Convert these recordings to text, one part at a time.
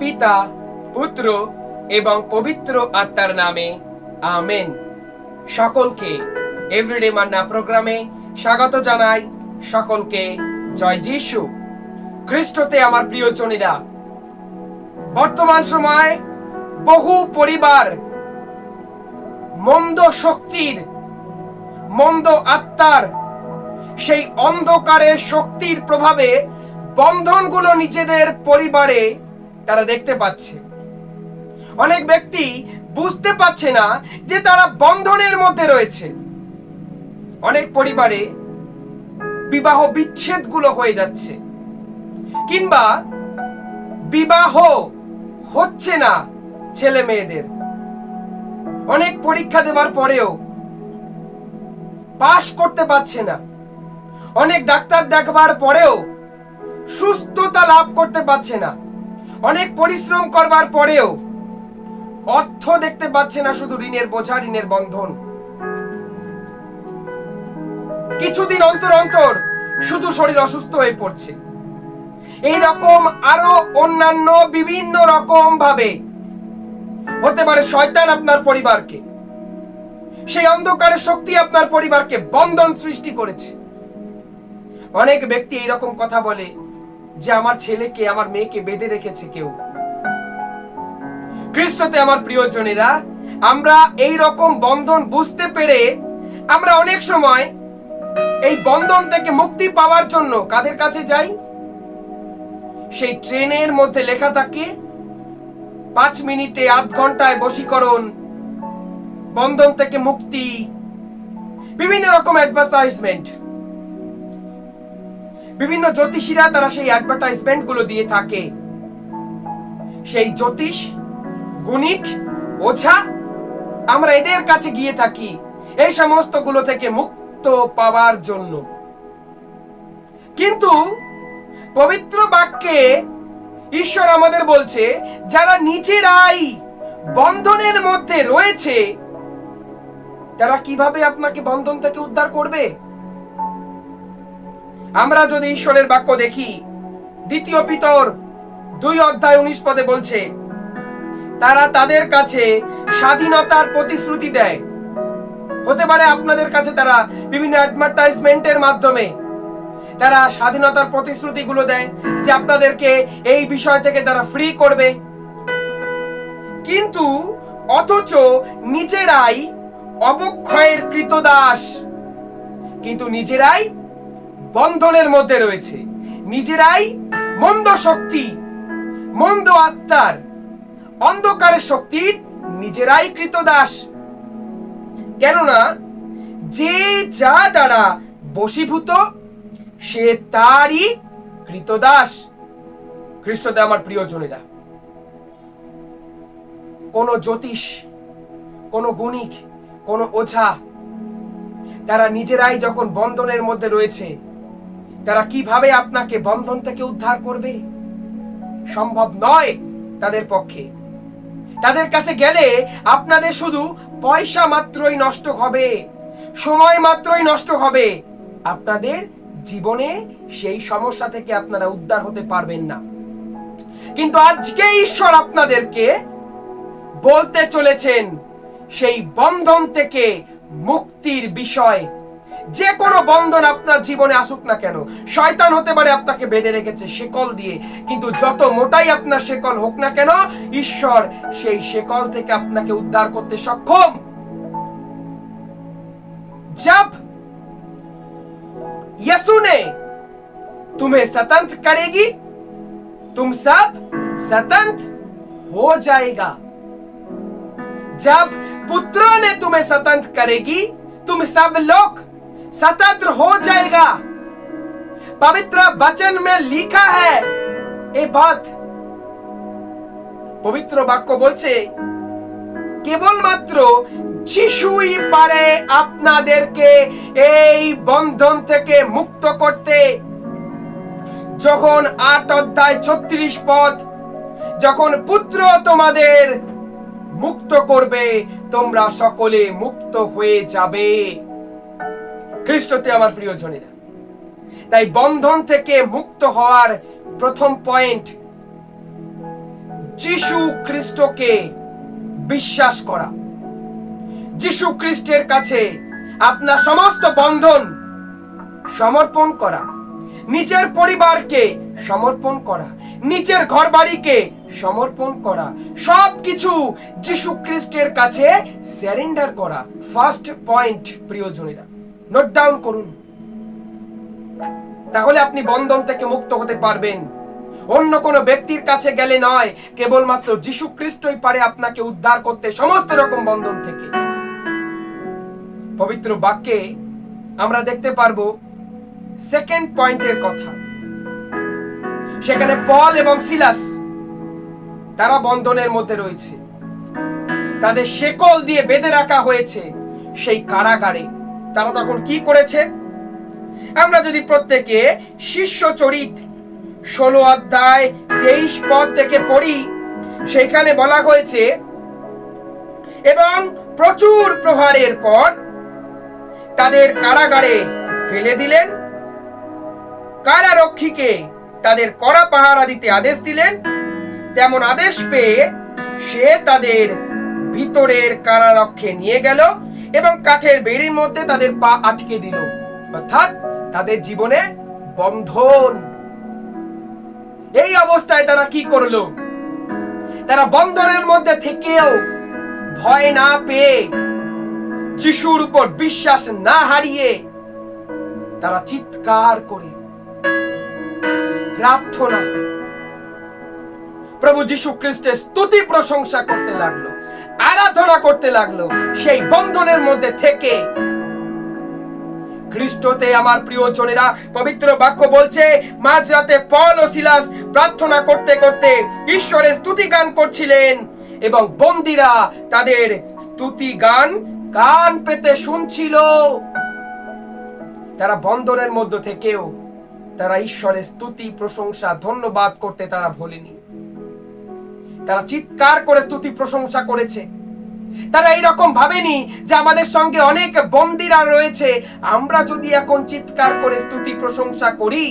পিতা, পুত্র এবং পবিত্র আত্মার নামে আমেন। সকলকে এভরিডে মান্না প্রোগ্রামে স্বাগত জানাই। সকলকে জয় যিশু খ্রিস্টতে। আমার প্রিয়জনেরা, বর্তমান সময় বহু পরিবার মন্দ শক্তির, মন্দ আত্মার, সেই অন্ধকারের শক্তির প্রভাবে বন্ধনগুলো নিজেদের পরিবারে তারা দেখতে পাচ্ছে। অনেক ব্যক্তি বুঝতে পারছে না যে তারা বন্ধনের মধ্যে রয়েছে। অনেক পরিবারে বিবাহ বিচ্ছেদগুলো হয়ে যাচ্ছে, কিংবা বিবাহ হচ্ছে না ছেলে মেয়েদের। অনেক পরীক্ষা দেওয়ার পরেও পাশ করতে পারছে না। অনেক ডাক্তার দেখবার পরেও সুস্থতা লাভ করতে পারছে না। অনেক পরিশ্রম করবার পরেও অর্থ দেখতে পাচ্ছে না, শুধু ঋণের বোঝা, ঋণের বন্ধন। কিছুদিন অন্তর অন্তর শুধু শরীর অসুস্থ হয়ে পড়ছে। এই রকম আরো অন্যান্য বিভিন্ন রকম ভাবে হতে পারে শয়তান আপনার পরিবারকে, সেই অন্ধকারের শক্তি আপনার পরিবারকে বন্ধন সৃষ্টি করেছে। অনেক ব্যক্তি এইরকম কথা বলে যে আমার ছেলেকে, আমার মেয়েকে বেঁধে রেখেছে কেউ। খ্রিস্টতে আমার প্রিয়জনেরা, আমরা এই রকম বন্ধন বুঝতে পেরে আমরা অনেক সময় এই বন্ধন থেকে মুক্তি পাওয়ার জন্য কাদের কাছে যাই? সেই ট্রেনের মধ্যে লেখা থাকে 5 মিনিটে, আধ ঘন্টায় বশীকরণ, বন্ধন থেকে মুক্তি, বিভিন্ন রকম অ্যাডভার্টাইজমেন্ট। বিভিন্ন জ্যোতিষীরা তারা সেই অ্যাডভার্টাইজমেন্ট গুলো দিয়ে থাকে। সেই জ্যোতিষ, গুণিক, ওঝা, আমরা এদের কাছে গিয়ে থাকি এই সমস্ত গুলো থেকে মুক্ত পাওয়ার জন্য। কিন্তু পবিত্র বাক্যে ঈশ্বর আমাদের বলছে, যারা নিজেরাই বন্ধনের মধ্যে রয়েছে তারা কিভাবে আপনাকে বন্ধন থেকে উদ্ধার করবে? আমরা যদি ঈশ্বরের বাক্য দেখি, 2 পিতর 2:19 বলছে, তারা তাদের কাছে স্বাধীনতার প্রতিশ্রুতি দেয়। হতে পারে আপনাদের কাছে তারা বিভিন্ন অ্যাডভার্টাইজমেন্টের মাধ্যমে তারা স্বাধীনতার প্রতিশ্রুতিগুলো দেয় যে আপনাদেরকে এই বিষয় থেকে তারা ফ্রি করবে, কিন্তু অথচ নিজেরাই অবক্ষয়ের কৃতদাস, কিন্তু নিজেরাই বন্ধনের মধ্যে রয়েছে। নিজেরাই মন্দ শক্তি, মন্দ আত্মার, অন্ধকারের শক্তির নিজেরাই কৃতদাস। কেননা যে যা দ্বারা বশীভূত সে তারই কৃতদাস। খ্রিস্টতে আমার প্রিয়জনেরা, কোন জ্যোতিষ, কোন গুণিক, কোন ওঝা, তারা নিজেরাই যখন বন্ধনের মধ্যে রয়েছে, তারা কিভাবে আপনাকে বন্ধন থেকে উদ্ধার করবে? সম্ভব নয় তাদের পক্ষে। তাদের কাছে গেলে আপনাদের শুধু পয়সা মাত্রই নষ্ট হবে, সময় মাত্রই নষ্ট হবে। আপনাদের জীবনে সেই সমস্যা থেকে আপনারা উদ্ধার হতে পারবেন না। কিন্তু আজকে ঈশ্বর আপনাদেরকে বলতে চলেছেন সেই বন্ধন থেকে মুক্তির বিষয়। যে কোনো বন্ধন আপনার জীবনে আসুক না কেন, শয়তান হতে পারে আপনাকে বেঁধে রেখেছে শেকল দিয়ে, কিন্তু যত মোটাই আপনার শেকল হোক না কেন, ঈশ্বর সেই শেকল থেকে আপনাকে উদ্ধার করতে সক্ষম। जब यीशु ने तुम्हें स्वतंत्र करेगी, तुम सब स्वतंत्र हो जाएगा। जब पुत्र ने तुम्हें स्वतंत्र करेगी, तुम सब लोग स्वतंत्र हो जाएगा। पवित्र वचन में लिखा है ये बात। पवित्र वाक्य बोलছে কেবলমাত্র যিশুই পারে আপনাদেরকে এই বন্ধন থেকে মুক্ত করতে। যখন 8:36 যখন পুত্র তোমাদের মুক্ত করবে, তোমরা সকলে মুক্ত হয়ে যাবে। খ্রিস্টতে আমার প্রিয়জনেরা, তাই বন্ধন থেকে মুক্ত হওয়ার প্রথম পয়েন্ট, যিশু খ্রিস্টকে বিশ্বাস করা, যিশু খ্রিস্টের কাছে আপনার সমস্ত বন্ধন সমর্পণ করা, নিজের পরিবারকে সমর্পণ করা, নিজের ঘরবাড়িকে সমর্পণ করা, সবকিছু যিশু খ্রিস্টের কাছে সারেন্ডার করা। ফার্স্ট পয়েন্ট প্রিয়জনেরা, নোট ডাউন করুন। তাহলে আপনি বন্ধন থেকে মুক্ত হতে পারবেন। অন্য কোনো ব্যক্তির কাছে গেলে নয়, কেবলমাত্র যিশু খ্রিস্টই পারে আপনাকে উদ্ধার করতে সমস্ত রকম বন্ধন থেকে। পবিত্র বাক্যে আমরা দেখতে পারবো সেকেন্ড পয়েন্টের কথা। সেখানে পল এবং সিলাস তারা বন্ধনের মধ্যে রয়েছে, তাদের শেকল দিয়ে বেঁধে রাখা হয়েছে সেই কারাগারে। তারা তখন কি করেছে? আমরা যদি প্রত্যেকে শিষ্য চরিত 16 অধ্যায় 23 পদ থেকে পড়ি, সেখানে বলা হয়েছে, এবং প্রচুর প্রহারের পর তাদের কারাগারে ফেলে দিলেন, কারারক্ষীকে তাদের কড়া পাহারা দিতে আদেশ দিলেন। তেমন আদেশ পেয়ে সে তাদের ভিতরের কারারক্ষে নিয়ে গেল এবং কাঠের বেড়ির মধ্যে তাদের পা আটকে দিল। অর্থাৎ তাদের জীবনে বন্ধন। এই অবস্থায় তারা কি করলো? তারা বন্ধনের মধ্যে থেকেও ভয় না পেয়ে, যিশুর উপর বিশ্বাস না হারিয়ে, তারা চিৎকার করে প্রার্থনা, প্রভু যিশু খ্রিস্টের স্তুতি প্রশংসা করতে লাগলো, আরাধনা করতে লাগলো। সেই বন্ধনের মধ্যে থেকে খ্রিস্টতে আমার প্রিয়জনেরা, পবিত্র বাক্য বলছে, মাঝরাতে পল ও সিলাস প্রার্থনা করতে করতে ঈশ্বরের স্তুতি গান করছিলেন এবং বন্দীরা তাদের স্তুতি গান কান পেতে শুনছিল। তারা বন্ধনের মধ্যে থেকেও তারা ঈশ্বরের স্তুতি প্রশংসা ধন্যবাদ করতে তারা ভোলেনি। তারা চিৎকার করে স্তুতি প্রশংসা করেছে। তারা এইরকম ভাবেনি যে আমাদের সঙ্গে অনেক বন্দীরা রয়েছে, আমরা যদি এখন চিৎকার করে স্তুতি প্রশংসা করি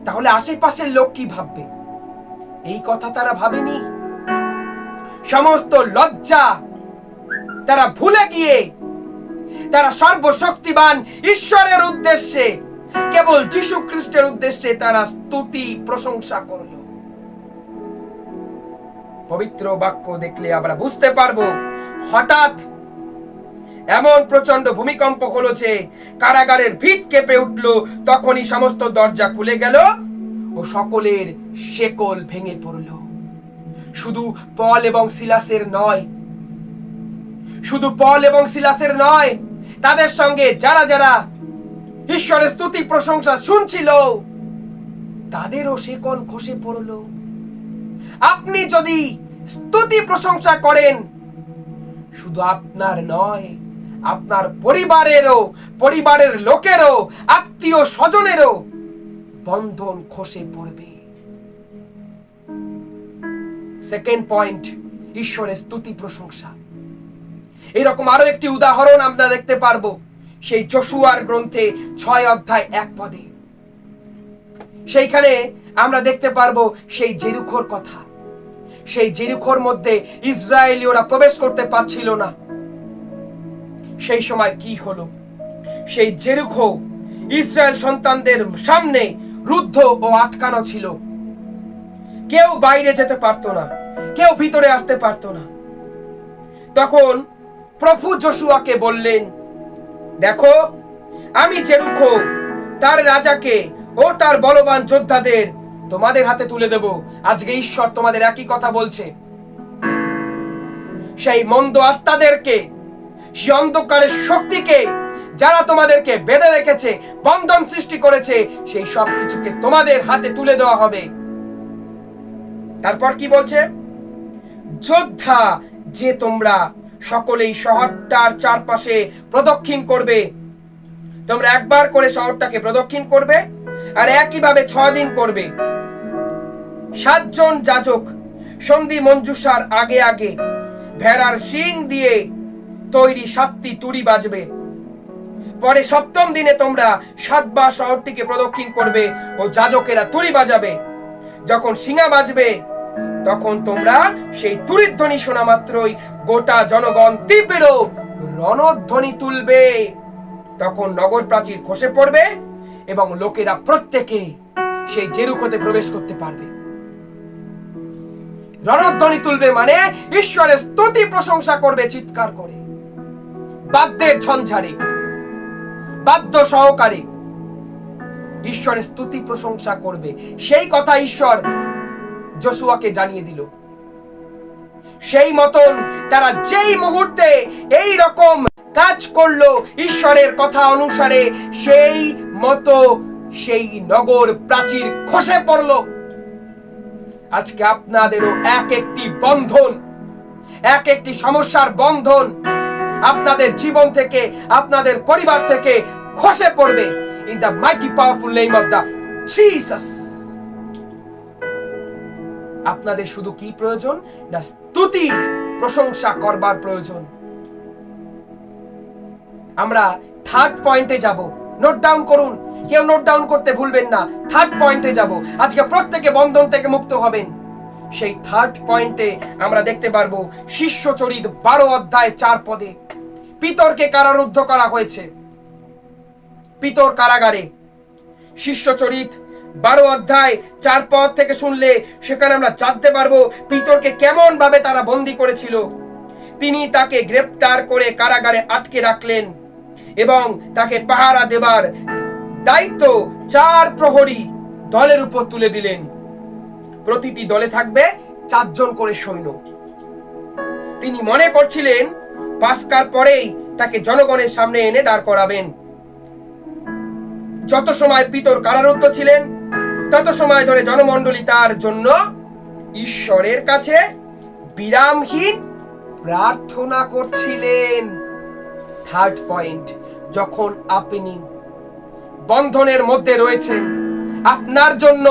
তাহলে আশেপাশের লোক কি ভাববে, এই কথা তারা ভাবেনি। সমস্ত লজ্জা তারা ভুলে গিয়ে তারা সর্বশক্তিমান ঈশ্বরের উদ্দেশ্যে, কেবল যিশু খ্রিস্টের উদ্দেশ্যে তারা স্তুতি প্রশংসা করল। পবিত্র বাক্য দেখলে আমরা বুঝতে পারবো, হঠাৎ এমন প্রচন্ড ভূমিকম্প হলো যে কারাগারের ভিত কেঁপে উঠল। তখনই সমস্ত দরজা খুলে গেল ও সকলের শেকল ভেঙে পড়ল। শুধু পল এবং সিলাসের নয়, শুধু পল এবং সিলাসের নয়, তাদের সঙ্গে যারা যারা ঈশ্বরের স্তুতি প্রশংসা শুনছিল তাদেরও শেকল খসে পড়ল। আপনি যদি স্তুতি প্রশংসা করেন, শুধু আপনার নয়, আপনার পরিবারেরও, পরিবারের লোকেরও, আত্মীয় স্বজনেরও বন্ধন খসে পড়বে। সেকেন্ড পয়েন্ট, ঈশ্বরের স্তুতি প্রশংসা। এরকম আরো একটি উদাহরণ আমরা দেখতে পারবো সেই যশোয়ার গ্রন্থে 6 অধ্যায় 1 পদে। সেইখানে আমরা দেখতে পারবো সেই জেরিখোর কথা। সেই জেরিখোর মধ্যে ইসরায়েলীয়রা প্রবেশ করতে পারছিল না। সেই সময় কি হলো? সেই জেরিখো ইসরায়েল সন্তানদের সামনে রুদ্ধ ও আটকানো ছিল। কেউ বাইরে যেতে পারতো না, কেউ ভিতরে আসতে পারতো না। তখন প্রভু যশোয়াকে বললেন, দেখো, আমি জেরিখো তার রাজাকে ও তার বলবান যোদ্ধাদের তোমাদের হাতে তুলে দেব। আজকে ঈশ্বর তোমাদের একই কথা বলছে। সেই মন্দ আত্মাদেরকে, সেই অন্ধকারের শক্তিকে, যারা তোমাদেরকে বেঁধে রেখেছে, বন্ধন সৃষ্টি করেছে, সেই সব কিছুকে তোমাদের হাতে তুলে দেওয়া হবে। তারপর কি বলছে? যোদ্ধা যে তোমরা সকলেই শহরটার চারপাশে প্রদক্ষিণ করবে। তোমরা একবার করে শহরটাকে প্রদক্ষিণ করবে আর একইভাবে 6 দিন করবে। 7 জন যাজক সন্ধি মঞ্জুষার আগে আগে ভেড়ার শিং দিয়ে তৈরি 7টি তুড়ি বাজবে। পরে 7ম দিনে তোমরা 7 বার শহরটিকে প্রদক্ষিণ করবে ও যাজকেরা তুড়ি বাজাবে। যখন শিঙা বাজবে, তখন তোমরা সেই তুরির ধ্বনি শোনা মাত্রই গোটা জনগণ তীব্র রণধ্বনি তুলবে। তখন নগর প্রাচীর খসে পড়বে এবং লোকেরা প্রত্যেকে সেই জেরুকোতে প্রবেশ করতে পারবে। রণধ্বনি তুলবে মানে ঈশ্বরের স্তুতি প্রশংসা করবে চিৎকার করে, বাদ্যের ঝঞ্ঝারে, বাদ্য সহকারে ঈশ্বরের স্তুতি প্রশংসা করবে। সেই কথা ঈশ্বর যোশুয়াকে জানিয়ে দিল। সেই মতন তারা যেই মুহূর্তে এই রকম কাজ করলো ঈশ্বরের কথা অনুসারে, সেই মতো সেই নগর প্রাচীর খসে পড়লো। আজকে আপনাদেরও এক একটি বন্ধন, এক একটি সমস্যার বন্ধন আপনাদের জীবন থেকে, আপনাদের পরিবার থেকে খসে পড়বে। In the mighty powerful name of the Jesus. আপনাদের শুধু কি প্রয়োজন? না স্তুতি প্রশংসা করবার প্রয়োজন। আমরা থার্ড পয়েন্টে যাব। নোট ডাউন করুন, কেউ নোট ডাউন করতে ভুলবেন না। থার্ড পয়েন্টে যাব। আজকে প্রত্যেকে বন্ধন থেকে মুক্ত হবেন। সেই থার্ড পয়েন্টে আমরা দেখতে পারবো শিষ্যচরিত 12 অধ্যায় 4 পদে পিতরকে কারারুদ্ধ করা হয়েছে। পিতর কারাগারে। শিষ্যচরিত 12 অধ্যায় 4 পদ থেকে শুনলে সেখানে আমরা জানতে পারবো পিতরকে কেমন ভাবে তারা বন্দী করেছিল। তিনি তাকে গ্রেপ্তার করে কারাগারে আটকে রাখলেন এবং তাকে পাহারা দেবার দায়িত্ব 4 প্রহরী দলের উপর তুলে দিলেন। প্রতিটি দলে থাকবে 4 জন করে সৈন্য। তিনি মনে করছিলেন পাস্কার পরেই তাকে জনগণের সামনে এনে দাঁড় করাবেন। যত সময় পিতর কারারুদ্ধ ছিলেন তত সময় ধরে জনমণ্ডলী তার জন্য ঈশ্বরের কাছে বিরামহীন প্রার্থনা করছিলেন। থার্ড পয়েন্ট, যখন আপনি বন্ধনের মধ্যে রয়েছেন, আপনার জন্য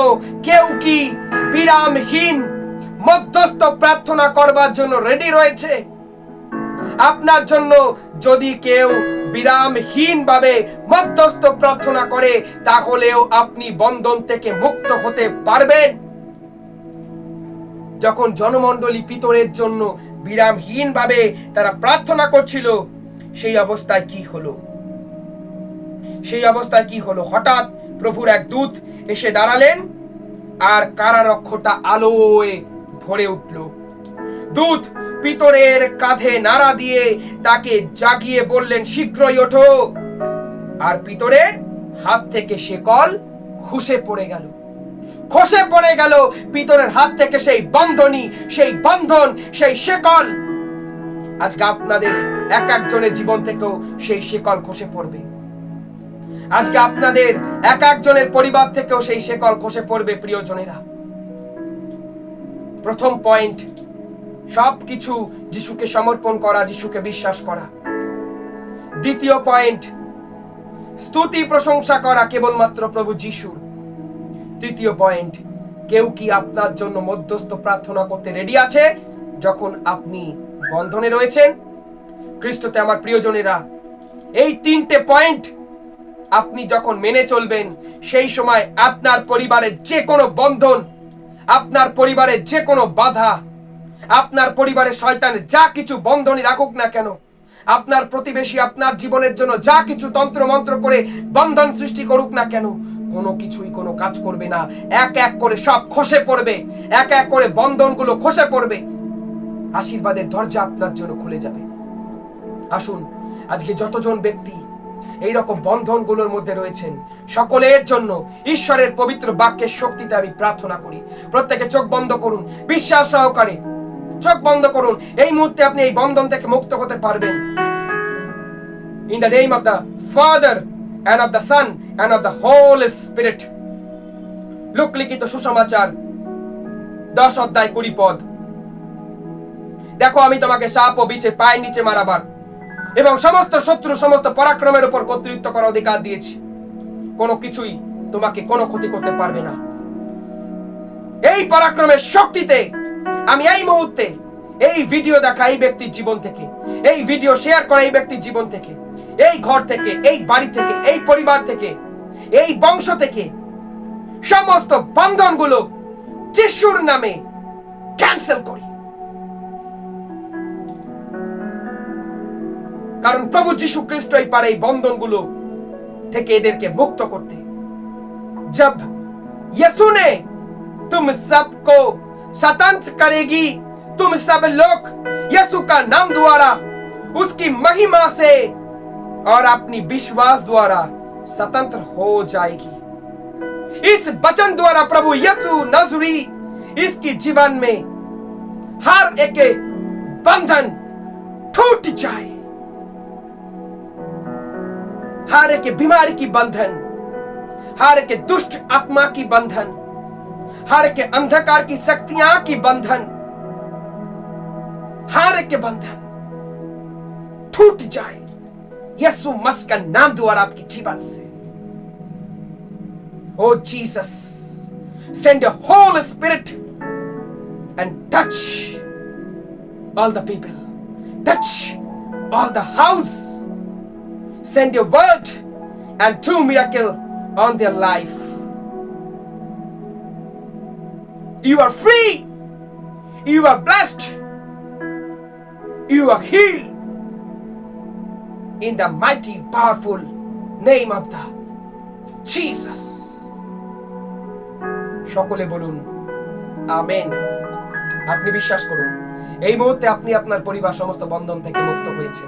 কেউ কি বিরামহীন মধ্যস্থ প্রার্থনা করবার জন্য রেডি রয়েছে? আপনার জন্য যদি কেউ বিরামহীন ভাবে মধ্যস্থ প্রার্থনা করে, তাহলেও আপনি বন্ধন থেকে মুক্ত হতে পারবেন। যখন জনমণ্ডলী পিতরের জন্য বিরামহীন ভাবে তারা প্রার্থনা করছিল, সেই অবস্থায় কি হলো? সেই অবস্থায় কি হলো? হঠাৎ প্রভুর এক দূত এসে দাঁড়ালেন আর কারারক্ষটা আলোয় ভরে উঠল। দূত পিতরের কাঁধে নাড়া দিয়ে তাকে জাগিয়ে বললেন, শীঘ্রই ওঠো। আর পিতরের হাত থেকে শেকল খসে পড়ে গেল। খসে পড়ে গেল পিতরের হাত থেকে সেই বন্ধনী, সেই বন্ধন, সেই শেকল। আজকে আপনাদের এক একজনের জীবন থেকেও সেই শেকল খসে পড়বে। আজকে আপনাদের এক একজনের পরিবার থেকেও সেই শেকল খসে পড়বে। প্রিয়জনেরা, প্রথম পয়েন্ট, সবকিছু যিশুকে সমর্পণ করা, যিশুকে বিশ্বাস করা। দ্বিতীয় পয়েন্ট, স্তুতি প্রশংসা করা কেবলমাত্র প্রভু যিশুর। তৃতীয় পয়েন্ট, কেউ কি আপনার জন্য মধ্যস্থ প্রার্থনা করতে রেডি আছে যখন আপনি বন্ধনে রয়েছেন? খ্রিস্টতে আমার প্রিয়জনেরা, এই 3টে পয়েন্ট আপনি যখন মেনে চলবেন, সেই সময় আপনার পরিবারের যে কোনো বন্ধন, আপনার পরিবারের যে কোনো বাধা, আপনার পরিবারের শয়তান যা কিছু বন্ধনী রাখুক না কেন, আপনার প্রতিবেশী আপনার জীবনের জন্য যা কিছু তন্ত্র মন্ত্র করে বন্ধন সৃষ্টি করুক না কেন, কোনো কিছুই কোনো কাজ করবে না। এক এক করে সব খসে পড়বে, এক এক করে বন্ধনগুলো খসে পড়বে। আশীর্বাদের দরজা আপনার জন্য খুলে যাবে। আসুন, আজকে যতজন ব্যক্তি এইরকম বন্ধনগুলোর মধ্যে রয়েছেন, সকলের জন্য ঈশ্বরের পবিত্র বাক্যের শক্তিতে আমি প্রার্থনা করি। প্রত্যেকে চোখ বন্ধ করুন, বিশ্বাস সহকারে চোখ বন্ধ করুন। এই মুহূর্তে আপনি এই বন্ধন থেকে মুক্ত হতে পারবেন। In the name of the father and of the Son and of the Holy Spirit. Look লিখিত সুসমাচার 10 অধ্যায় 20 পদ। দেখো, আমি তোমাকে সাপ ও বিছে পায়ের নিচে মারাবার এবং সমস্ত শত্রু সমস্ত পরাক্রমের উপর কর্তৃত্ব করার অধিকার দিয়েছি। কোনো কিছুই তোমাকে কোনো ক্ষতি করতে পারবে না। এই পরাক্রমের শক্তিতে আমি এই মুহূর্তে এই ভিডিও দেখা এই ব্যক্তির জীবন থেকে, এই ভিডিও শেয়ার করা এই ব্যক্তির জীবন থেকে, এই ঘর থেকে, এই বাড়ি থেকে, এই পরিবার থেকে, এই বংশ থেকে সমস্ত বন্ধনগুলো যিশুর নামে ক্যান্সেল করি। কারণ প্রভু যিশু খ্রিস্টই পারে এই বন্ধনগুলো থেকে এদেরকে মুক্ত করতে। जब यीशु ने तुम सबको स्वतंत्र करेगी, तुम सब लोग यीशु का नाम द्वारा उसकी महिमा से और अपनी विश्वास द्वारा स्वतंत्र हो जाएगी। इस वचन द्वारा प्रभु यीशु नजरी इसकी जीवन में हर एक बंधन टूट जाए, हर एक बीमारी की बंधन, हर एक दुष्ट आत्मा की बंधन, हर एक अंधकार की शक्तियां की बंधन, हर एक बंधन टूट जाए यीशु मसीह का नाम द्वारा आपके जीवन से। ओ Jesus, send your Holy Spirit and touch all the people, touch all the house, send your word and do miracle on their life. You are free, you are blessed, you are healed in the mighty powerful name of the Jesus. সকলে বলুন amen. আপনি বিশ্বাস করুন এই মুহূর্তে আপনি আপনার পরিবার সমস্ত বন্ধন থেকে মুক্ত হয়েছে।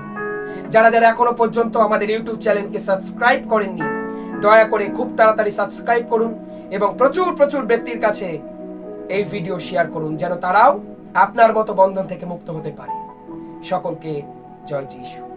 যারা যারা এখনো পর্যন্ত আমাদের ইউটিউব চ্যানেলকে সাবস্ক্রাইব করেননি, দয়া করে খুব তাড়াতাড়ি সাবস্ক্রাইব করুন এবং প্রচুর প্রচুর ব্যক্তির কাছে এই ভিডিও শেয়ার করুন, যেন তারাও আপনার মতো বন্ধন থেকে মুক্ত হতে পারে। সকলকে জয় যিশু।